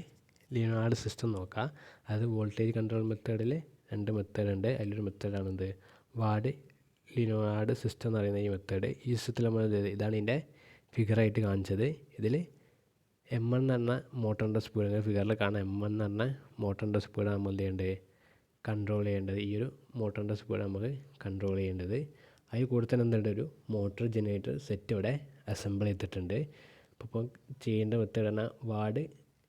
ലിനോയിഡ് സിസ്റ്റം നോക്കാം. അതായത് വോൾട്ടേജ് കൺട്രോൾ മെത്തേഡിൽ രണ്ട് മെത്തേഡ് ഉണ്ട്. അതിലൊരു മെത്തേഡാണ് എന്ത്, വാർഡ് ലിനോയിഡ് സിസ്റ്റം എന്ന് പറയുന്ന ഈ മെത്തേഡ്. ഈ സിസ്റ്റത്തിൽ നമ്മൾ ഇതാണ് ഇതിൻ്റെ ഫിഗറായിട്ട് കാണിച്ചത്. ഇതിൽ M1 എന്ന് പറഞ്ഞ മോട്ടറിൻ്റെ സ്പീഡ് ഫിഗറിൽ കാണാം. M1 എന്ന് പറഞ്ഞ മോട്ടറിൻ്റെ സ്പീഡാണ് നമ്മൾ എന്ത് ചെയ്യേണ്ടത്, കൺട്രോൾ ചെയ്യേണ്ടത്. ഈ ഒരു മോട്ടറിൻ്റെ സ്പീഡ് നമുക്ക് കൺട്രോൾ ചെയ്യേണ്ടത്. അതിൽ കൂടെ തന്നെ എന്തുണ്ട്, ഒരു മോട്ടർ ജനറേറ്റർ സെറ്റ് ഇവിടെ അസംബിൾ ചെയ്തിട്ടുണ്ട്. അപ്പോൾ ചെയ്യേണ്ട മെത്തേഡ് പറഞ്ഞാൽ വാർഡ്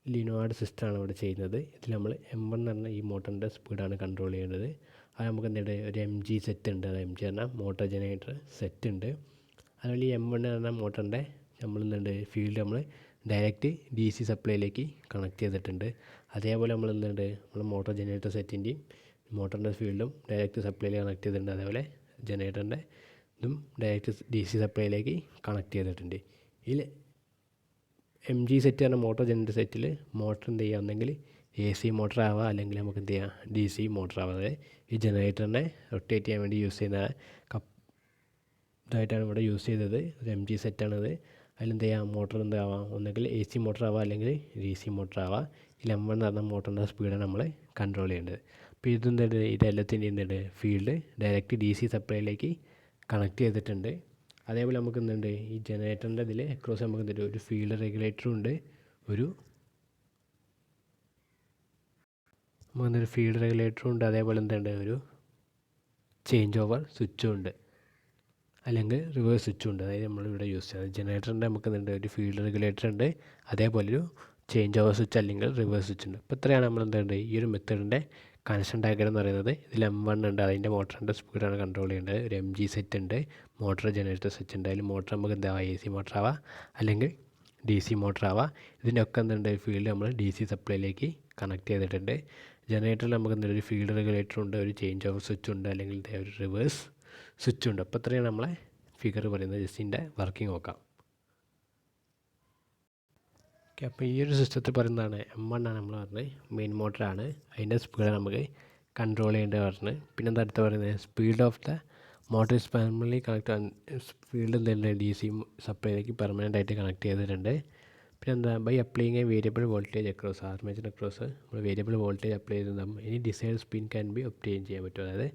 ലിനോയിഡ് സിസ്റ്റമാണ് ഇവിടെ ചെയ്യുന്നത്. ഇതിൽ നമ്മൾ M1 എന്ന് പറഞ്ഞ ഈ മോട്ടറിൻ്റെ സ്പീഡാണ് കൺട്രോൾ ചെയ്യേണ്ടത്. അത് നമുക്ക് എന്തുണ്ട്, ഒരു MG സെറ്റ് ഉണ്ട്. അത് MG പറഞ്ഞാൽ മോട്ടർ ജനറേറ്റർ സെറ്റ് ഉണ്ട്. അതുപോലെ ഈ M1 എന്ന് പറഞ്ഞ മോട്ടറിൻ്റെ നമ്മൾ എന്തുണ്ട്, ഫീൽഡ് നമ്മൾ ഡയറക്റ്റ് DC സപ്ലൈയിലേക്ക് കണക്ട് ചെയ്തിട്ടുണ്ട്. അതേപോലെ നമ്മൾ എന്തുണ്ട്, നമ്മൾ മോട്ടർ ജനറേറ്റർ സെറ്റിൻ്റെയും മോട്ടറിൻ്റെ ഫീൽഡും ഡയറക്റ്റ് സപ്ലൈയിൽ കണക്ട് ചെയ്തിട്ടുണ്ട്. അതേപോലെ ജനറേറ്ററിൻ്റെ ഇതും ഡയറക്റ്റ് DC സപ്ലൈയിലേക്ക് കണക്ട് ചെയ്തിട്ടുണ്ട്. ഇതിൽ MG സെറ്റ് പറഞ്ഞ മോട്ടർ ജനറേറ്റർ സെറ്റിൽ മോട്ടർ എന്ത് ചെയ്യുക, ഒന്നെങ്കിൽ AC മോട്ടർ ആവാം, അല്ലെങ്കിൽ നമുക്ക് എന്ത് ചെയ്യാം DC മോട്ടർ ആവാം. അതായത് ഈ ജനറേറ്ററിനെ റൊട്ടേറ്റ് ചെയ്യാൻ വേണ്ടി യൂസ് ചെയ്യുന്ന ഇതായിട്ടാണ് ഇവിടെ യൂസ് ചെയ്തത്. ഒരു MG സെറ്റാണത്. അതിലെന്ത് ചെയ്യാം മോട്ടർ എന്താവാം, ഒന്നെങ്കിൽ AC മോട്ടർ ആവാം, അല്ലെങ്കിൽ DC മോട്ടർ ആവാം. ഈ M1 എന്ന് പറഞ്ഞ മോട്ടറിൻ്റെ സ്പീഡാണ് നമ്മൾ കൺട്രോൾ ചെയ്യേണ്ടത്. അപ്പോൾ ഇതെന്തുണ്ട്, ഇതെല്ലാത്തിൻ്റെ എന്തുണ്ട് ഫീൽഡ് ഡയറക്റ്റ് DC സപ്ലൈയിലേക്ക് കണക്ട് ചെയ്തിട്ടുണ്ട്. അതേപോലെ നമുക്ക് എന്തുണ്ട് ഈ ജനറേറ്ററിൻ്റെ ഇതിൽ അക്രോസ് നമുക്ക് എന്തുണ്ട് ഒരു ഫീൽഡ് റെഗുലേറ്ററും ഉണ്ട്, നമുക്കൊരു ഫീൽഡ് റെഗുലേറ്ററും ഉണ്ട്. അതേപോലെ എന്തുണ്ട് ഒരു ചേഞ്ച് ഓവർ സ്വിച്ചും ഉണ്ട്, അല്ലെങ്കിൽ റിവേഴ്സ് സ്വിച്ചും ഉണ്ട്. അതായത് നമ്മളിവിടെ യൂസ് ചെയ്യുന്നത് ജനറേറ്ററിൻ്റെ നമുക്ക് എന്തുണ്ട് ഒരു ഫീൽഡ് റെഗുലേറ്റർ ഉണ്ട്, അതേപോലെ ഒരു ചേഞ്ച് ഓവർ സ്വിച്ച് അല്ലെങ്കിൽ റിവേഴ്സ് സ്വിച്ച് ഉണ്ട്. അപ്പോൾ ഇത്രയാണ് നമ്മൾ എന്തുണ്ട് ഈ ഒരു മെത്തേഡിൻ്റെ കണക്ഷൻ ഡയഗ്രം എന്ന് പറയുന്നത്. ഇതിൽ M1 ഉണ്ട്, അതിൻ്റെ മോട്ടറിൻ്റെ സ്പീഡാണ് കൺട്രോൾ ചെയ്യേണ്ടത്. ഒരു MG സെറ്റ് ഉണ്ട്, മോട്ടർ ജനറേറ്റർ സ്വിച്ച് ഉണ്ട്. അതിൽ മോട്ടർ നമുക്ക് എന്താ AC മോട്ടർ ആവാം, അല്ലെങ്കിൽ DC മോട്ടർ ആവാം. ഇതിൻ്റെ ഒക്കെ എന്തുണ്ട് ഫീൽഡ് നമ്മൾ DC സപ്ലൈയിലേക്ക് കണക്ട് ചെയ്തിട്ടുണ്ട്. ജനറേറ്ററിൽ നമുക്ക് എന്തൊരു ഫീൽഡ് റെഗുലേറ്റർ ഉണ്ട്, ഒരു ചേഞ്ച് ഓവർ സ്വിച്ച് ഉണ്ട്, അല്ലെങ്കിൽ ഒരു റിവേഴ്സ് സ്വിച്ച് ഉണ്ട്. അപ്പോൾ ഇത്രയാണ് നമ്മളെ ഫിഗർ പറയുന്നത്. ജസ്റ്റിൻ്റെ വർക്കിംഗ് നോക്കാം. ഓക്കെ, അപ്പോൾ ഈ ഒരു സിസ്റ്റത്തിൽ പറയുന്നതാണ് M1 ആണ് നമ്മൾ പറഞ്ഞത്, മെയിൻ മോട്ടറാണ്. അതിൻ്റെ സ്പീഡ് നമുക്ക് കൺട്രോൾ ചെയ്യേണ്ടത് പറഞ്ഞത്. പിന്നെ എന്താ അടുത്ത് പറയുന്നത് speed of the motor is permanently connect, field എന്തുണ്ട് DC സപ്ലൈയിലേക്ക് പെർമനൻ്റ് ആയിട്ട് കണക്ട് ചെയ്തിട്ടുണ്ട്. പിന്നെ എന്താ by applying a variable voltage across, armature across നമ്മൾ വേരിയബിൾ വോൾട്ടേജ് അപ്ലൈ ചെയ്താൽ ഇനി desired spin can be obtain ചെയ്യാൻ പറ്റും. അതായത്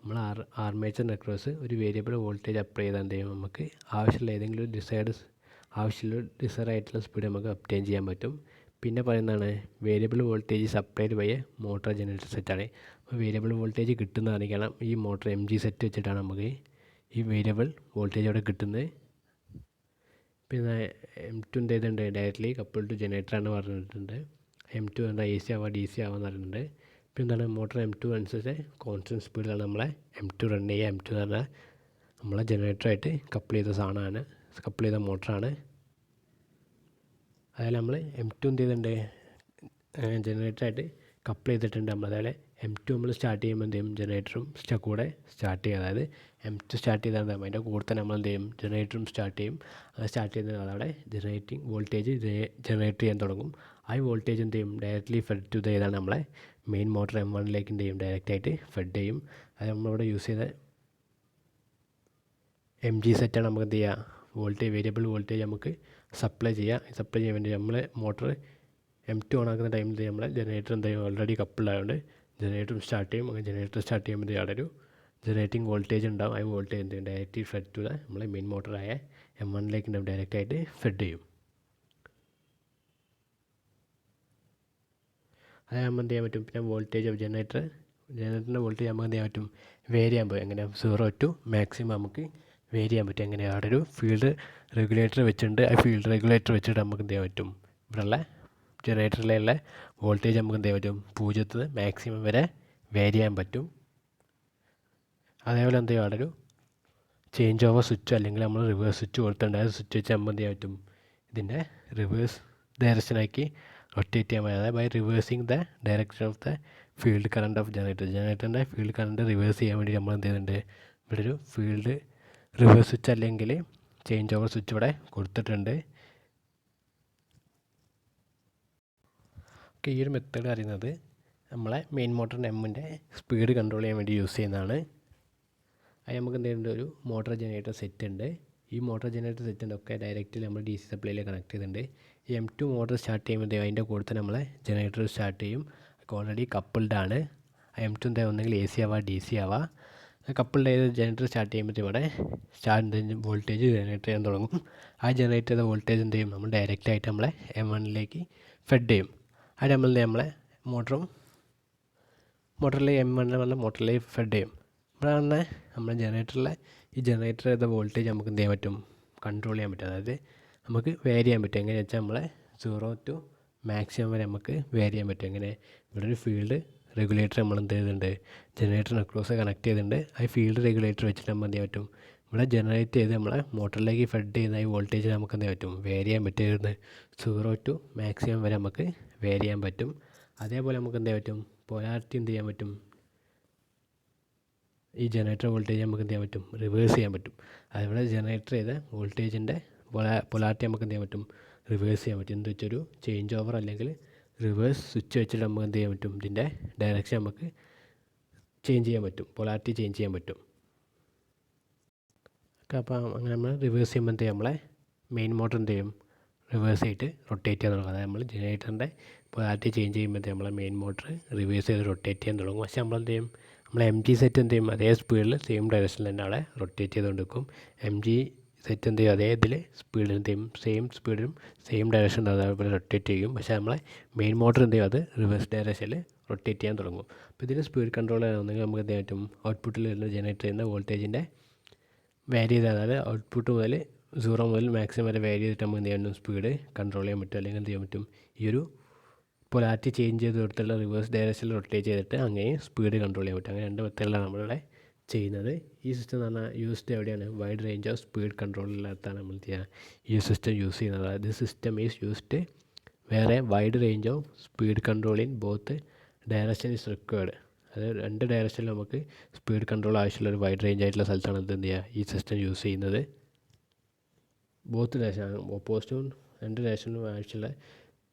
നമ്മൾ ആർമേച്ചർ അക്രോസ് ഒരു വേരിയബിൾ വോൾട്ടേജ് അപ്ലൈ ചെയ്താൽ എന്ത് ചെയ്യും, നമുക്ക് ആവശ്യമുള്ള ഏതെങ്കിലും ഒരു ഡിസൈഡ് ആയിട്ടുള്ള സ്പീഡ് നമുക്ക് ഒബ്റ്റെയിൻ ചെയ്യാൻ പറ്റും. പിന്നെ പറയുന്നതാണ് variable voltage supplied by a motor generator സെറ്റാണ്. അപ്പോൾ വേരിയബിൾ വോൾട്ടേജ് കിട്ടുന്നതാണെങ്കിൽ ഈ മോട്ടർ MG സെറ്റ് വെച്ചിട്ടാണ് നമുക്ക് ഈ വേരിയബിൾ വോൾട്ടേജ് അവിടെ കിട്ടുന്നത്. പിന്നെ M2 എന്ത് ചെയ്തിട്ടുണ്ട് ഡയറക്റ്റ്ലി കപ്പിൾ ടു ജനറേറ്ററാണ് പറഞ്ഞിട്ടുണ്ട്. M2 എന്താ AC ആവാം DC ആവാമെന്ന് പറയുന്നുണ്ട്. പിന്നെ എന്താണ് മോട്ടർ M2 അനുസരിച്ച് കോൺസ്റ്റൻറ്റ് സ്പീഡിലാണ് നമ്മളെ M2 റൺ ചെയ്യുക. M2 എന്ന് പറഞ്ഞാൽ നമ്മളെ ജനറേറ്ററായിട്ട് കപ്പിൾ ചെയ്ത സാധനമാണ്, കപ്പിൾ ചെയ്ത മോട്ടറാണ്. അതായത് നമ്മൾ M2 എന്ത് ചെയ്തിട്ടുണ്ട് ജനറേറ്ററായിട്ട് കപ്പിൾ ചെയ്തിട്ടുണ്ട് നമ്മൾ. അതേപോലെ M2 നമ്മൾ സ്റ്റാർട്ട് ചെയ്യുമ്പോൾ എന്ത് ചെയ്യും ജനറേറ്ററും കൂടെ സ്റ്റാർട്ട് ചെയ്യും. അതായത് M2 സ്റ്റാർട്ട് ചെയ്താൽ എന്താ അതിൻ്റെ കൂടെ തന്നെ നമ്മൾ എന്ത് ചെയ്യും ജനറേറ്ററും സ്റ്റാർട്ട് ചെയ്യും. അത് സ്റ്റാർട്ട് ചെയ്യുന്നത് അവിടെ ജനറേറ്റിംഗ് വോൾട്ടേജ് ജനറേറ്റ് ചെയ്യാൻ തുടങ്ങും. ആ വോൾട്ടേജ് എന്ത് ചെയ്യും ഡയറക്റ്റ്ലി ഫെഡ് ടു ചെയ്താണ് നമ്മളെ മെയിൻ മോട്ടർ M1ലേക്ക് എന്ത് ചെയ്യും ഡയറക്റ്റായിട്ട് ഫെഡ് ചെയ്യും. അത് നമ്മളിവിടെ യൂസ് ചെയ്ത MG സെറ്റാണ്. നമുക്ക് എന്ത് ചെയ്യുക വേരിയബിൾ വോൾട്ടേജ് നമുക്ക് സപ്ലൈ ചെയ്യാൻ വേണ്ടി നമ്മൾ മോട്ടർ M2 ഓൺ ആക്കുന്ന ടൈമിൽ നമ്മളെ ജനറേറ്റർ എന്ത് ചെയ്യും ഓൾറെഡി കപ്പിളായതുകൊണ്ട് ജനറേറ്ററും സ്റ്റാർട്ട് ചെയ്യും. അങ്ങനെ ജനറേറ്റർ സ്റ്റാർട്ട് ചെയ്യുമ്പോൾ അവിടെ ഒരു ജനറേറ്റിംഗ് വോൾട്ടേജ് ഉണ്ടാവും. ആ വോൾട്ടേജ് എന്ത് ചെയ്യും ഡയറക്റ്റ് ഫെഡ് ടു നമ്മളെ മെയിൻ മോട്ടറായ M1ലേക്ക് ഡയറക്റ്റായിട്ട് ഫെഡ് ചെയ്യും. അത് നമ്മൾ എന്ത് ചെയ്യാൻ പറ്റും, പിന്നെ വോൾട്ടേജ് ഓഫ് ജനറേറ്ററിൻ്റെ വോൾട്ടേജ് നമുക്ക് എന്ത് ചെയ്യാൻ പറ്റും വേരി ചെയ്യാൻ പറ്റും. എങ്ങനെ 0 to മാക്സിമം നമുക്ക് വേരി ചെയ്യാൻ പറ്റും. എങ്ങനെ അവിടെ ഒരു ഫീൽഡ് റെഗുലേറ്റർ വെച്ചിട്ടുണ്ട്. ആ ഫീൽഡ് റെഗുലേറ്റർ വെച്ചിട്ട് നമുക്ക് എന്ത് ചെയ്യാൻ പറ്റും ഇവിടെയുള്ള ജനറേറ്ററിലുള്ള വോൾട്ടേജ് നമുക്ക് എന്ത് ചെയ്യാൻ പറ്റും 0 മാക്സിമം വരെ വേരി ചെയ്യാൻ പറ്റും. അതേപോലെ എന്ത് ചെയ്യും അവിടെ ഒരു ചേഞ്ച് ഓവർ സ്വിച്ച് അല്ലെങ്കിൽ നമ്മൾ റിവേഴ്സ് സ്വിച്ച് കൊടുത്തിട്ടുണ്ട്. ആ സ്വിച്ച് വെച്ച് നമ്മൾ എന്ത് ചെയ്യാൻ പറ്റും ഇതിൻ്റെ റിവേഴ്സ് ഡയറക്ഷനാക്കി റൊട്ടേറ്റ് ചെയ്യാൻ പറ്റും. അതായത് by reversing the direction of the field current of ജനറേറ്ററിൻ്റെ ഫീൽഡ് കറണ്ട് റിവേഴ്സ് ചെയ്യാൻ വേണ്ടി നമ്മൾ എന്ത് ചെയ്യുന്നുണ്ട് ഇവിടെ ഒരു ഫീൽഡ് റിവേഴ്സ് സ്വിച്ച് അല്ലെങ്കിൽ ചേഞ്ച് ഓവർ സ്വിച്ച് ഇവിടെ കൊടുത്തിട്ടുണ്ട്. ഓക്കെ, ഈ ഒരു മെത്തേഡ് അറിയുന്നത് നമ്മളെ മെയിൻ മോട്ടറിൻ്റെ M-ൻ്റെ സ്പീഡ് കൺട്രോൾ ചെയ്യാൻ വേണ്ടി യൂസ് ചെയ്യുന്നതാണ്. അത് നമുക്ക് എന്ത് ചെയ്യുന്നുണ്ട് ഒരു മോട്ടർ ജനറേറ്റർ സെറ്റ് ഉണ്ട്. ഈ മോട്ടർ ജനറേറ്റർ സെറ്റിൻ്റെ ഒക്കെ ഡയറക്റ്റ്ലി നമ്മൾ DC സപ്ലൈയിൽ കണക്ട് ചെയ്തിട്ടുണ്ട്. ഈ M2 മോട്ടർ സ്റ്റാർട്ട് ചെയ്യുമ്പോൾ അതിൻ്റെ കൂടെ തന്നെ നമ്മളെ ജനറേറ്റർ സ്റ്റാർട്ട് ചെയ്യും. ഓൾറെഡി കപ്പിൾഡാണ്. M2 എന്താ ഒന്നെങ്കിൽ AC ആവാം DC ആവാം. കപ്പിൾഡ് ചെയ്ത് ജനറേറ്റർ സ്റ്റാർട്ട് ചെയ്യുമ്പോൾ ഇവിടെ വോൾട്ടേജ് ജനറേറ്റ് ചെയ്യാൻ തുടങ്ങും. ആ ജനറേറ്റ് ചെയ്ത വോൾട്ടേജ് എന്ത് ചെയ്യും നമ്മൾ ഡയറക്റ്റായിട്ട് നമ്മളെ M1ലേക്ക് ഫെഡ് ചെയ്യും. അത് നമ്മളെ മോട്ടറിൽ M1 മോട്ടറിലേക്ക് ഫെഡ് ചെയ്യും. ഇവിടെ തന്നെ നമ്മുടെ ജനറേറ്ററിലെ ഈ ജനറേറ്റർ ചെയ്ത വോൾട്ടേജ് നമുക്ക് എന്ത് ചെയ്യാൻ പറ്റും കൺട്രോൾ ചെയ്യാൻ പറ്റും. അതായത് നമുക്ക് വേരി ചെയ്യാൻ പറ്റും. എങ്ങനെയാണെന്ന് വെച്ചാൽ നമ്മളെ 0 to മാക്സിമം വരെ നമുക്ക് വേരി ചെയ്യാൻ പറ്റും. എങ്ങനെ ഇവിടെ ഒരു ഫീൽഡ് റെഗുലേറ്റർ നമ്മൾ എന്ത് ചെയ്തിട്ടുണ്ട് ജനറേറ്ററിന് അക്രോസ് കണക്ട് ചെയ്തിട്ടുണ്ട്. ആ ഫീൽഡ് റെഗുലേറ്റർ വെച്ചിട്ട് നമ്മൾ എന്ത് ചെയ്യാൻ പറ്റും ഇവിടെ ജനറേറ്റ് ചെയ്ത് നമ്മളെ മോട്ടറിലേക്ക് ഫെഡ് ചെയ്യുന്ന ഈ വോൾട്ടേജ് നമുക്ക് എന്ത് ചെയ്യാൻ പറ്റും വേരി ചെയ്യാൻ പറ്റുന്നത് 0 to മാക്സിമം വരെ നമുക്ക് വേരി ചെയ്യാൻ പറ്റും. അതേപോലെ നമുക്ക് എന്ത് ചെയ്യാൻ പറ്റും പൊലാരിറ്റി എന്ത് ചെയ്യാൻ പറ്റും ഈ ജനറേറ്റർ വോൾട്ടേജ് നമുക്ക് എന്ത് ചെയ്യാൻ പറ്റും റിവേഴ്സ് ചെയ്യാൻ പറ്റും. അതിവിടെ ജനറേറ്റർ ചെയ്ത വോൾട്ടേജിൻ്റെ പൊലാരിറ്റി നമുക്ക് എന്ത് ചെയ്യാൻ പറ്റും റിവേഴ്സ് ചെയ്യാൻ പറ്റും. എന്ത് വെച്ചൊരു ചേഞ്ച് ഓവർ അല്ലെങ്കിൽ റിവേഴ്സ് സ്വിച്ച് വെച്ചിട്ട് നമുക്ക് എന്ത് ചെയ്യാൻ പറ്റും, ഇതിൻ്റെ ഡയറക്ഷൻ നമുക്ക് ചേഞ്ച് ചെയ്യാൻ പറ്റും, പൊളാരിറ്റി ചേഞ്ച് ചെയ്യാൻ പറ്റും. അപ്പോൾ അങ്ങനെ നമ്മൾ റിവേഴ്സ് ചെയ്യുമ്പോൾ എന്ത് ചെയ്യും, നമ്മളെ മെയിൻ മോട്ടർ എന്ത് ചെയ്യും, റിവേഴ്സ് ആയിട്ട് റൊട്ടേറ്റ് ചെയ്യാൻ തുടങ്ങും. അതായത് നമ്മൾ ജനറേറ്ററിൻ്റെ പൊളാരിറ്റി ചേഞ്ച് ചെയ്യുമ്പോൾ നമ്മളെ മെയിൻ മോട്ടർ റിവേഴ്സ് ചെയ്ത് റൊട്ടേറ്റ് ചെയ്യാൻ തുടങ്ങും. പക്ഷേ നമ്മളെന്ത് ചെയ്യും, നമ്മളെ എം ജി സെറ്റ് എന്ത് ചെയ്യും, അതേ സ്പീഡിൽ സെയിം ഡയറക്ഷനിൽ തന്നെ അവിടെ റൊട്ടേറ്റ് ചെയ്തുകൊണ്ടിരിക്കും. എം ജി സെറ്റ് എന്ത് ചെയ്യും, അതേ ഇതിൽ സ്പീഡിൽ എന്ത് ചെയ്യും, സെയിം സ്പീഡിലും സെയിം ഡയറക്ഷനിൽ അതേപോലെ റൊട്ടേറ്റ് ചെയ്യും. പക്ഷേ നമ്മളെ മെയിൻ മോട്ടർ എന്ത് ചെയ്യും, അത് റിവേഴ്സ് ഡയറക്ഷനിൽ റൊട്ടേറ്റ് ചെയ്യാൻ തുടങ്ങും. അപ്പോൾ ഇതിൽ സ്പീഡ് കൺട്രോൾ ആണെങ്കിൽ നമുക്ക് എന്ത് ചെയ്യാൻ പറ്റും, ഔട്ട്പുട്ടിൽ വരുന്ന ജനറേറ്റ് ചെയ്യുന്ന വോൾട്ടേജിൻ്റെ വാരി ചെയ്ത്, അതായത് ഔട്ട്പുട്ട് മുതൽ 0 മുതൽ മാക്സിമം വരെ വാരി ചെയ്തിട്ട് നമുക്ക് എന്ത് ചെയ്യാൻ സ്പീഡ് കൺട്രോൾ ചെയ്യാൻ പറ്റും. അല്ലെങ്കിൽ എന്ത് ചെയ്യാൻ പറ്റും, ഈ ഒരു പൊളാരിറ്റി ചേഞ്ച് ചെയ്ത് കൊടുത്തുള്ള റിവേഴ്സ് ഡയറക്ഷനിൽ റൊട്ടേറ്റ് ചെയ്തിട്ട് അങ്ങനെ സ്പീഡ് കൺട്രോൾ ചെയ്യാൻ പറ്റും. അങ്ങനെ 2 മെത്തേഡിലാണ് നമ്മളിവിടെ ചെയ്യുന്നത്. ഈ സിസ്റ്റം എന്ന് പറഞ്ഞാൽ യൂസ്ഡ് എവിടെയാണ്, വൈഡ് റേഞ്ച് ഓഫ് സ്പീഡ് കൺട്രോളിനകത്താണ് നമ്മൾ ഈ സിസ്റ്റം യൂസ് ചെയ്യുന്നത്. അതായത് സിസ്റ്റം ഈസ് യൂസ്ഡ് വേറെ wide range of speed control in both direction is required. അതായത് 2 ഡയറക്ഷനിൽ നമുക്ക് സ്പീഡ് കൺട്രോൾ ആവശ്യമുള്ള ഒരു വൈഡ് റേഞ്ച് ആയിട്ടുള്ള സ്ഥലത്താണ് എന്ത് ചെയ്യുക, ഈ സിസ്റ്റം യൂസ് ചെയ്യുന്നത്. ബോത്ത് ഡയറക്ഷൻ, ഓപ്പോസിറ്റും 2 ഡയറക്ഷനും ആവശ്യമുള്ള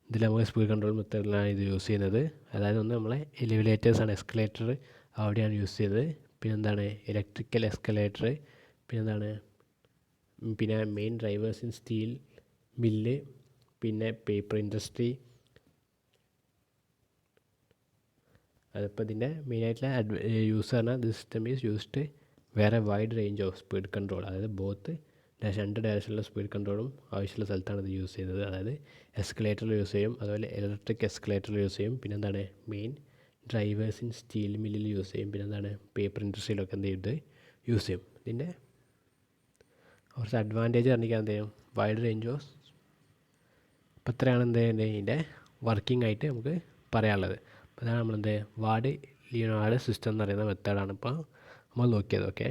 ഇതിൽ നമുക്ക് സ്പീഡ് കൺട്രോൾ മെത്തേഡിലാണ് ഇത് യൂസ് ചെയ്യുന്നത്. അതായത് ഒന്ന് നമ്മളെ എലിവേറ്റേഴ്സാണ്, എസ്കലേറ്റർ അവിടെയാണ് യൂസ് ചെയ്യുന്നത്. പിന്നെന്താണ് ഇലക്ട്രിക്കൽ എസ്കലേറ്റർ, പിന്നെന്താണ് പിന്നെ main drivers in steel mill, പിന്നെ പേപ്പർ ഇൻഡസ്ട്രി. അതിപ്പോൾ ഇതിൻ്റെ മെയിനായിട്ടുള്ള യൂസ് പറഞ്ഞാൽ ദി സിസ്റ്റം ഈസ് യൂസ്ഡ് വേറെ wide range of speed control. അതായത് ബോത്ത് 2 ഡയറക്ഷനിലുള്ള സ്പീഡ് കൺട്രോളും ആവശ്യമുള്ള സ്ഥലത്താണ് ഇത് യൂസ് ചെയ്യുന്നത്. അതായത് എസ്കലേറ്ററിൽ യൂസ് ചെയ്യും, അതുപോലെ ഇലക്ട്രിക് എസ്കലേറ്ററിൽ യൂസ് ചെയ്യും, പിന്നെന്താണ് മെയിൻ ഡ്രൈവേഴ്സ് ഇൻ സ്റ്റീൽ മില്ലിൽ യൂസ് ചെയ്യും, പിന്നെന്താണ് പേപ്പർ ഇൻഡസ്ട്രിയിലൊക്കെ എന്ത് ചെയ്ത് യൂസ് ചെയ്യും. ഇതിൻ്റെ കുറച്ച് അഡ്വാൻറ്റേജ് പറഞ്ഞിരിക്കാൻ എന്ത് ചെയ്യും, വൈഡ് റേഞ്ച് ഓഫ്. അപ്പോൾ ഇത്രയാണ് എന്ത് ഇതിൻ്റെ വർക്കിംഗ് ആയിട്ട് നമുക്ക് പറയാനുള്ളത്. അപ്പോൾ അതാണ് നമ്മളെന്ത് വാർഡ് ലിയോണാർഡ് സിസ്റ്റം എന്ന് പറയുന്ന മെത്തേഡാണ് ഇപ്പോൾ നമ്മൾ നോക്കിയത്. ഓക്കെ.